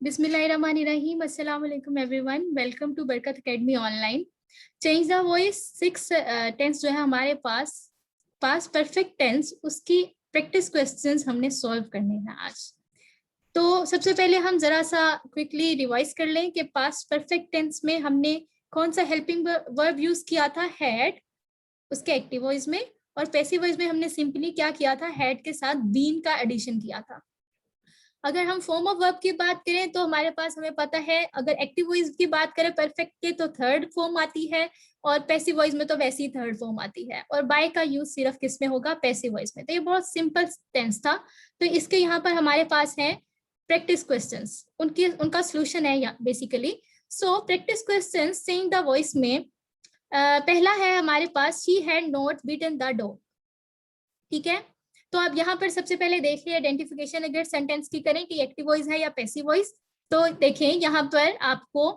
बिस्मिल्लाहिर्रहमानिर्रहीम, अस्सलाम वालेकुम everyone, welcome to Barkat academy online. Change the voice 6 tenses जो है हमारे पास पास्ट परफेक्ट टेंस, उसकी प्रैक्टिस क्वेश्चंस हमने सॉल्व करने हैं आज। तो सबसे पहले हम जरा सा क्विकली रिवाइज कर लें कि पास्ट परफेक्ट टेंस में हमने कौन सा हेल्पिंग वर्ब यूज किया था, हैड, उसके एक्टिव वॉइस में, और पैसिव वॉइस में हमने सिंपली क्या किया था, हैड के साथ बीन का एडिशन किया था। अगर हम फॉर्म ऑफ वर्ब की बात करें तो हमारे पास, हमें पता है, अगर एक्टिव वॉइस की बात करें परफेक्ट के तो थर्ड फॉर्म आती है, और पैसिव वॉइस में तो वैसे ही थर्ड फॉर्म आती है, और बाय का यूज सिर्फ किस में होगा, पैसिव वॉइस में। तो ये बहुत सिंपल टेंस था। तो इसके यहाँ पर हमारे पास है प्रैक्टिस क्वेश्चंस, उनका सोल्यूशन है basically. So practice questions saying the voice में पहला है हमारे पास, she had not beaten the dog. ठीक है, तो अब यहाँ पर सबसे पहले देखिए आइडेंटिफिकेशन अगर सेंटेंस की करें कि एक्टिव वॉइस है या पैसिव वॉइस, तो देखें यहाँ पर आपको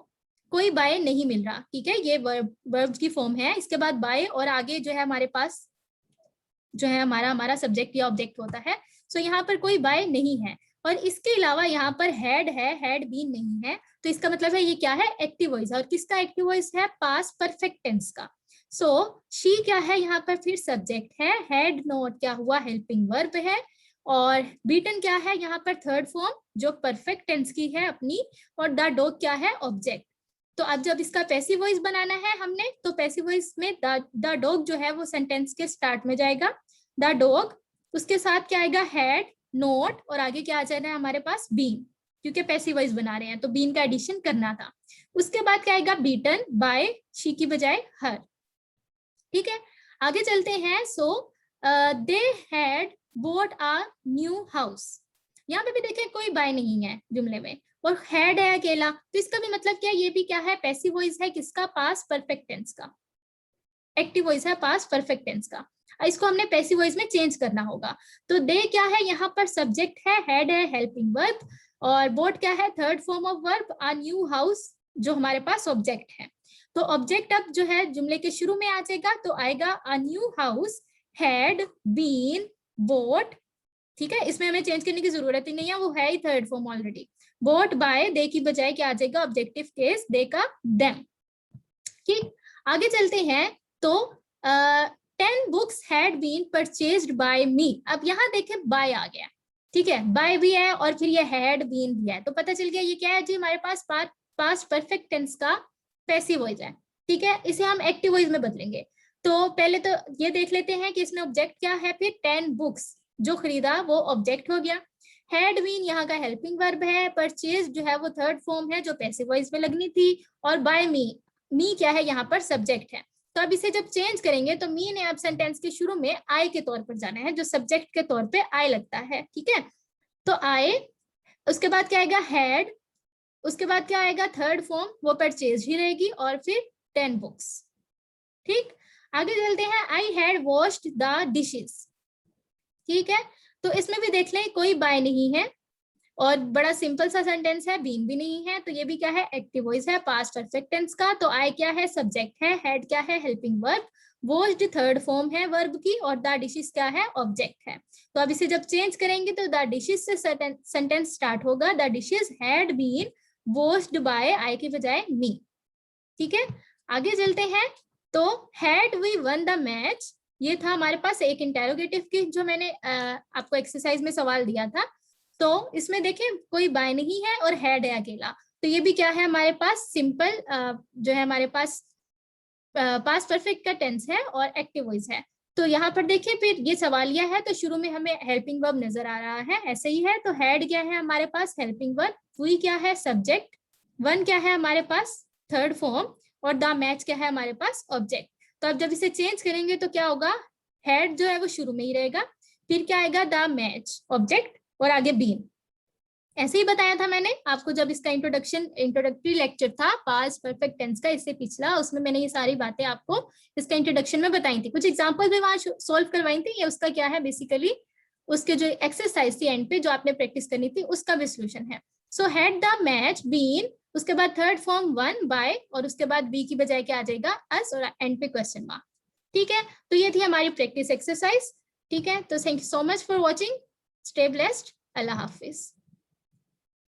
कोई बाय नहीं मिल रहा। ठीक है, ये वर्ब की फॉर्म है, इसके बाद बाय और आगे जो है हमारे पास जो है हमारा सब्जेक्ट या ऑब्जेक्ट होता है। सो यहाँ पर कोई बाय नहीं है, और इसके अलावा यहाँ पर हैड है, हैड बीन नहीं है। तो इसका मतलब है ये क्या है, एक्टिव वॉइस। और किसका एक्टिव वॉइस है, पास्ट परफेक्ट टेंस का। सो शी क्या है यहाँ पर, फिर सब्जेक्ट है, हैड नॉट क्या हुआ, हेल्पिंग वर्ब है, और बीटन क्या है यहाँ पर, थर्ड फॉर्म जो परफेक्ट टेंस की है अपनी, और द डॉग क्या है, ऑब्जेक्ट। तो अब जब इसका पैसिव वॉइस बनाना है हमने, तो पैसिव वॉइस में द डॉग जो है वो सेंटेंस के स्टार्ट में जाएगा, द डॉग, उसके साथ क्या आएगा, हैड नॉट, और आगे क्या आ जाना है हमारे पास, बीन, क्योंकि पैसिव वॉइस बना रहे हैं तो बीन का एडिशन करना था। उसके बाद क्या आएगा, बीटन बाय, शी की बजाय हर। ठीक है, आगे चलते हैं। So they had bought a new house. यहाँ पे भी देखें कोई बाय नहीं है जुमले में, और हैड है अकेला, तो इसका भी मतलब क्या है, ये भी क्या है, पैसिव वॉइस है, किसका, पास्ट परफेक्ट टेंस का। एक्टिव वॉइस है पास्ट परफेक्ट टेंस का, इसको हमने पैसिव वॉइस में चेंज करना होगा। तो दे क्या है, यहाँ पर सब्जेक्ट है, हेड है हेल्पिंग वर्ब, और बोट क्या है, third form of verb, a new house जो हमारे पास ऑब्जेक्ट है। तो ऑब्जेक्ट अब जो है जुमले के शुरू में आ जाएगा, तो आएगा a new house had been bought. ठीक है, इसमें हमें चेंज करने की जरूरत ही नहीं है, वो है ही third form already. Bought by, they की बजाय क्या आ जाएगा, ऑब्जेक्टिव केस, दे का देम। ठीक, आगे चलते हैं। तो 10 books had been purchased by me. अब यहाँ देखें बाय आ गया, ठीक है, बाय भी है और फिर ये हैड बीन भी है, तो पता चल गया ये क्या है जी, हमारे पास पास्ट परफेक्ट टेंस का पैसिव वॉइस है। ठीक है, इसे हम एक्टिव वॉइस में बदलेंगे। तो पहले तो ये देख लेते हैं कि इसमें ऑब्जेक्ट क्या है, फिर 10 बुक्स जो खरीदा वो ऑब्जेक्ट हो गया, हैड बीन यहाँ का हेल्पिंग वर्ब है, परचेज जो है वो थर्ड फॉर्म है जो पैसिव वॉइस में लगनी थी, और बाय मी क्या है यहाँ पर सब्जेक्ट है। तो अब इसे जब चेंज करेंगे तो मी ने अब सेंटेंस के शुरू में आई के तौर पर जाना है, जो सब्जेक्ट के तौर पे आई लगता है। ठीक है, तो आई, उसके बाद क्या आएगा, हैड, उसके बाद क्या आएगा, थर्ड फॉर्म, वो परचेज ही रहेगी, और फिर 10 बुक्स। ठीक, आगे चलते हैं, I had washed the dishes. ठीक है, तो इसमें भी देख लें कोई बाय नहीं है, और बड़ा सिंपल सा सेंटेंस है, बीन भी नहीं है, तो ये भी क्या है, एक्टिव वॉइस है पास्ट परफेक्ट टेंस का। तो आई क्या है, सब्जेक्ट है, हेड क्या है, helping verb, washed third form है वर्ब की, और द डिशेस क्या है, ऑब्जेक्ट है। तो अब इसे जब चेंज करेंगे तो द डिशेस से सेंटेंस स्टार्ट होगा, the dishes had been washed by, I की बजाय मी। ठीक है, आगे चलते हैं। तो had we won the match, ये था हमारे पास एक इंटेरोगेटिव की, जो मैंने आपको एक्सरसाइज में सवाल दिया था। तो इसमें देखें कोई बाय नहीं है और हैड है अकेला, तो ये भी क्या है हमारे पास, सिंपल जो है हमारे पास पास्ट परफेक्ट का टेंस है और एक्टिव वॉइस है। तो यहाँ पर देखिए फिर ये सवालिया है, तो शुरू में हमें हेल्पिंग वर्ब नजर आ रहा है, ऐसे ही है। तो हैड क्या है हमारे पास, हेल्पिंग वर्ब, वी क्या है सब्जेक्ट, वन क्या है हमारे पास थर्ड फॉर्म, और द मैच क्या है हमारे पास ऑब्जेक्ट। तो अब जब इसे चेंज करेंगे तो क्या होगा, हेड जो है वो शुरू में ही रहेगा, फिर क्या आएगा, द मैच ऑब्जेक्ट, और आगे बीन। ऐसे ही बताया था मैंने आपको जब इसका इंट्रोडक्टरी लेक्चर था पास्ट परफेक्ट टेंस का, इससे पिछला, उसमें मैंने ये सारी बातें आपको इसका इंट्रोडक्शन में बताई थी, कुछ एग्जांपल भी वहां सोल्व करवाई थी। ये उसका क्या है, बेसिकली उसके जो एक्सरसाइज थी एंड पे जो आपने प्रैक्टिस करनी थी, उसका भी सोल्यूशन है। So had the match been, उसके बाद थर्ड फॉर्म वन बाय, और उसके बाद बी की बजाय क्या आ जाएगा, अस, और एंड पे क्वेश्चन मार्क। ठीक है, तो ये थी हमारी प्रैक्टिस एक्सरसाइज। ठीक है, तो thank you so much for watching, stay blessed, Allah Hafiz.